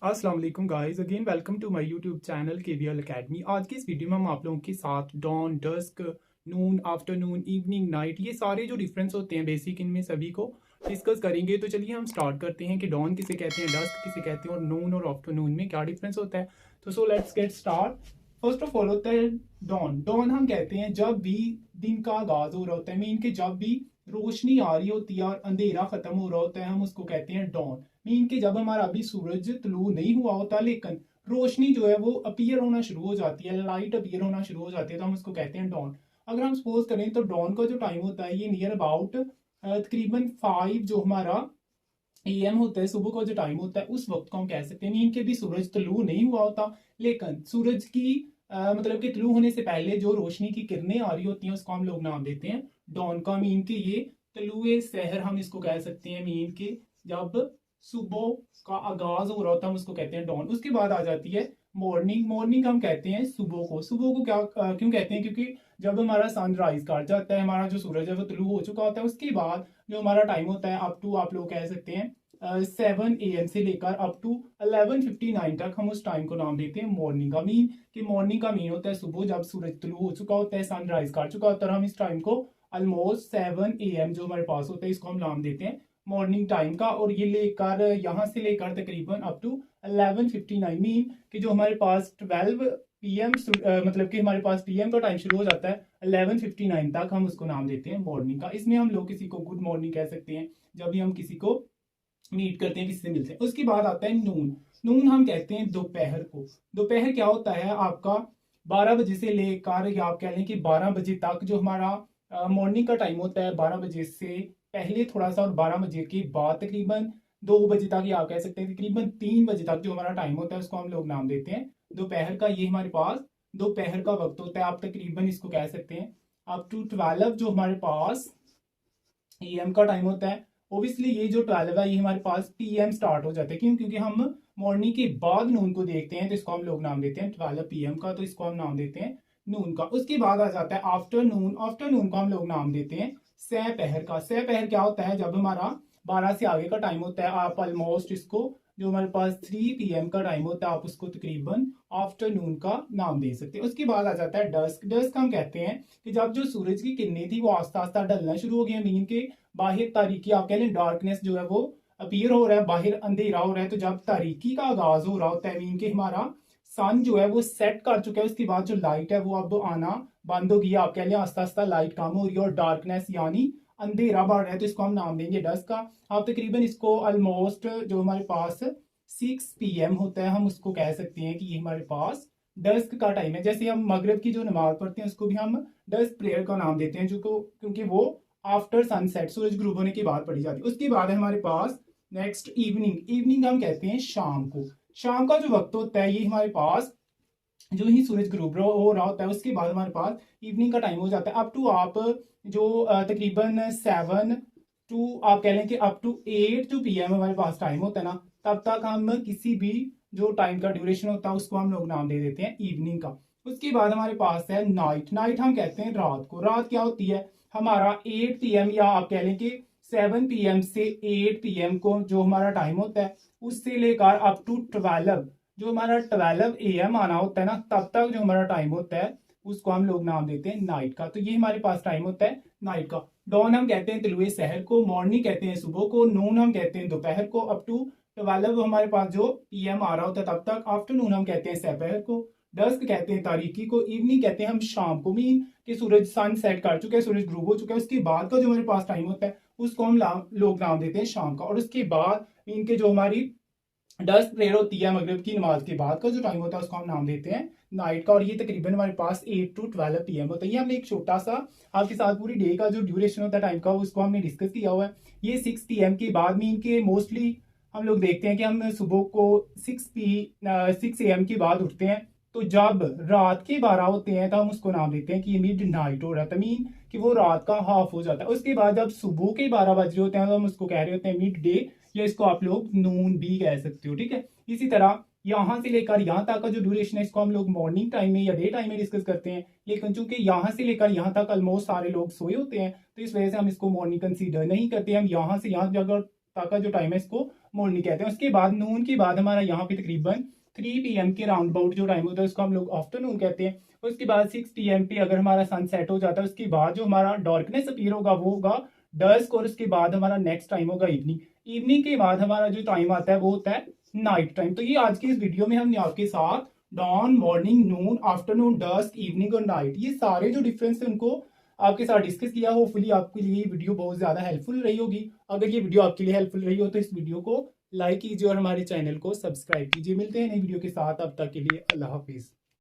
अस्सलाम वालेकुम guys, again welcome to my YouTube channel KVL academy. आज की इस वीडियो में हम आप लोगों के साथ डॉन, डस्क, नून, आफ्टरनून, इवनिंग, नाइट, ये सारे जो डिफरेंस होते हैं बेसिक, इनमें सभी को डिस्कस करेंगे। तो चलिए हम स्टार्ट करते हैं कि डॉन किसे कहते हैं, डस्क किसे कहते हैं और नून और आफ्टरनून में क्या डिफरेंस होता है। तो so let's get start. First of all होता है डॉन। डॉन हम कहते हैं जब भी दिन का आगाज हो रहा होता है, मीन कि जब भी रोशनी आ रही होती है और अंधेरा खत्म हो रहा होता है, हम उसको कहते हैं डॉन। मीन कि जब हमारा अभी सूरज तुलू नहीं हुआ होता लेकिन रोशनी जो है वो अपीयर होना शुरू हो जाती है, लाइट अपीयर होना शुरू हो जाती है, तो हम उसको कहते हैं डॉन। अगर हम सपोज करें तो डॉन का जो टाइम होता है ये नियर अबाउट तकरीबन 5 जो हमारा एम होता है, सुबह का जो टाइम होता है उस वक्त को हम कह सकते हैं। मीन के भी सूरज तुलू नहीं हुआ होता लेकिन सूरज की मतलब कि तुलू होने से पहले जो रोशनी की किरणें आ रही होती हैं उसको हम लोग नाम देते हैं डॉन का। मीन के ये तलुए सहर हम इसको कह सकते हैं। मीन के जब सुबह का आगाज हो रहा होता है हम उसको कहते हैं डॉन। उसके बाद आ जाती है मॉर्निंग। मॉर्निंग हम कहते हैं सुबह को। सुबह को क्या क्यों कहते हैं? क्योंकि जब हमारा सनराइज कर जाता है, हमारा जो सूरज है वो तुलू हो चुका होता है, उसके बाद जो हमारा टाइम होता है अप टू आप लोग कह सकते हैं 7 AM से लेकर अप टू 11:59 तक, हम उस टाइम को नाम देते हैं मॉर्निंग का। मीन कि मॉर्निंग का मीन होता है सुबह, जब सूरज तुलू हो चुका होता है, सनराइज कर चुका होता है, हम इस टाइम को ऑलमोस्ट 7 AM जो हमारे पास होता है इसको हम नाम देते हैं मॉर्निंग टाइम का। और ये लेकर यहाँ से लेकर तकरीबन अप टू 11:59 मीन कि जो हमारे पास 12 PM मतलब कि हमारे पास PM का टाइम शुरू हो जाता है 11:59 तक, हम उसको नाम देते हैं मॉर्निंग का। इसमें हम लोग किसी को गुड मॉर्निंग कह सकते हैं जब भी हम किसी को मीट करते हैं, किसी से मिलते हैं। उसके बाद आता है नून। नून हम कहते हैं दोपहर को। दोपहर क्या होता है आपका 12 बजे से लेकर, या आप कह लें कि 12 बजे तक जो हमारा मॉर्निंग का टाइम होता है, 12 बजे से पहले थोड़ा सा और 12 बजे के बाद तकरीबन 2 बजे तक, या आप कह सकते हैं तकरीबन 3 बजे तक जो हमारा टाइम होता है उसको हम लोग नाम देते हैं दोपहर का। ये हमारे पास दोपहर का वक्त होता है। आप तकरीबन इसको कह सकते हैं अप टू 12 जो हमारे पास AM का टाइम होता है। ओबियसली ये जो 12 है ये हमारे पास PM स्टार्ट हो जाता है। क्यों? क्योंकि हम मॉर्निंग के बाद नून को देखते हैं तो इसको हम लोग नाम देते हैं 12 PM का, तो इसको हम नाम देते हैं नून का। उसके बाद आ जाता है आफ्टरनून। आफ्टरनून को हम लोग नाम देते हैं सपहर का। सपहर क्या होता है? जब हमारा 12 से आगे का टाइम होता है, आप ऑलमोस्ट इसको जो हमारे पास 3 PM का टाइम होता है आप उसको तकरीबन आफ्टरनून का नाम दे सकते हैं। उसके बाद आ जाता है डस्क। डस्क हम कहते हैं कि जब जो सूरज की किरणें थी वो आस्ता आस्ता ढलना शुरू हो गई, मीन के बाहर तारीकी, आप कह लें डार्कनेस जो है वो अपीयर हो रहा है, बाहर अंधेरा हो रहा है। तो जब तारीकी का आगाज हो रहा होता है, मीन के हमारा सन जो है वो सेट कर चुका है, उसके बाद जो लाइट है वो अब आना बंद हो गई, आप कह लें आस्ता आस्ता लाइट कम हो रही है और डार्कनेस यानी अंधेरा बढ़ रहा है, तो इसको हम नाम देंगे डस्क का। आप तकरीबन इसको ऑलमोस्ट जो हमारे पास 6 PM होता है हम उसको कह सकते हैं कि ये हमारे पास डस्क का टाइम है। जैसे हम मगरिब की जो नमाज पढ़ते हैं उसको भी हम डस्क प्रेयर का नाम देते हैं, जो क्योंकि वो आफ्टर सनसेट, सूरज ग्रुब होने के बाद पढ़ी जाती है। उसके बाद है हमारे पास नेक्स्ट इवनिंग। इवनिंग हम कहते हैं शाम को। शाम का जो वक्त होता है ये हमारे पास जो ही सूरज ग्रुब हो रहा होता है उसके बाद हमारे पास इवनिंग का टाइम हो जाता है। अप टू आप जो तकरीबन 7 टू आप कह लें कि अप टू 8 जो PM हमारे पास टाइम होता है ना, तब तक हम किसी भी जो टाइम का ड्यूरेशन होता है उसको हम लोग नाम दे देते हैं इवनिंग का। उसके बाद हमारे पास है नाइट। नाइट हम कहते हैं रात को। रात क्या होती है? हमारा 8 PM या आप कह लें कि 7 PM से 8 PM को जो हमारा टाइम होता है उससे लेकर अप टू 12 जो हमारा 12 AM आना होता है ना, तब तक जो हमारा टाइम होता है उसको हम लोग नाम देते हैं नाइट का। तो ये हमारे पास टाइम होता है नाइट का। डॉन हम कहते हैं तुलुए सहर को, मॉर्निंग कहते हैं सुबह को, नून हम कहते हैं दोपहर को, अप टू 12 हमारे पास जो PM आ रहा होता है तब तक। आफ्टरनून हम कहते हैं सपहर को। डस्क कहते हैं तारीकी को। इवनिंग कहते हैं हम शाम को, मीन कि सूरज सन सेट कर चुका है, सूरज ग्रूब हो चुका है, उसके बाद का जो हमारे पास टाइम होता है उसको हम लोग नाम देते हैं शाम का। और उसके बाद मीन के जो हमारी डस्ट प्रेयर होती है मगरिब की नमाज के बाद का जो टाइम होता है उसको हम नाम देते हैं नाइट का। और ये तकरीबन हमारे पास 8 टू 12 PM होता है। ये हमने एक छोटा सा आपके साथ पूरी डे का जो ड्यूरेशन होता है टाइम का उसको हमने डिस्कस किया हुआ है। ये 6 PM के बाद मीन के मोस्टली हम लोग देखते हैं कि हम सुबह को 6 AM के बाद उठते हैं, तो जब रात के 12 होते हैं तो हम उसको नाम देते हैं कि ये मिड नाइट हो रहा था, मीन कि वो रात का हाफ हो जाता है। उसके बाद जब सुबह के 12 बज रहे होते हैं तो हम उसको कह रहे होते हैं मिड डे, या इसको आप लोग नून भी कह सकते हो। ठीक है, इसी तरह यहाँ से लेकर यहाँ तक का जो ड्यूरेशन है इसको हम लोग मॉर्निंग टाइम में या डे टाइम में डिस्कस करते हैं। लेकिन चूंकि यहाँ से लेकर यहाँ तक ऑलमोस्ट सारे लोग सोए होते हैं तो इस वजह से हम इसको मॉर्निंग कंसीडर नहीं करते। हम यहाँ से यहाँ अगर का जो टाइम है इसको मॉर्निंग कहते हैं। उसके बाद नून के बाद हमारा यहाँ पे तकरीबन 3 PM के राउंड अबाउट जो टाइम होता है उसको हम लोग आफ्टरनून कहते हैं। उसके बाद 6 PM पे अगर हमारा सन सेट हो जाता है उसके बाद जो हमारा डार्कनेस अपीयर होगा वो होगा डस्क, और उसके बाद हमारा नेक्स्ट टाइम होगा इवनिंग। इवनिंग के बाद हमारा जो टाइम आता है वो होता है नाइट टाइम। तो ये आज की इस वीडियो में हमने आपके साथ डॉन, मॉर्निंग, नून, आफ्टरनून, डस्क, इवनिंग और नाइट, ये सारे जो डिफरेंस है उनको आपके साथ डिस्कस किया। होपफुली आपके लिए ये वीडियो बहुत ज्यादा हेल्पफुल रही होगी। अगर ये वीडियो आपके लिए हेल्पफुल रही हो तो इस वीडियो को लाइक कीजिए और हमारे चैनल को सब्सक्राइब कीजिए। मिलते हैं नई वीडियो के साथ, अब तक के लिए अल्लाह हाफिज।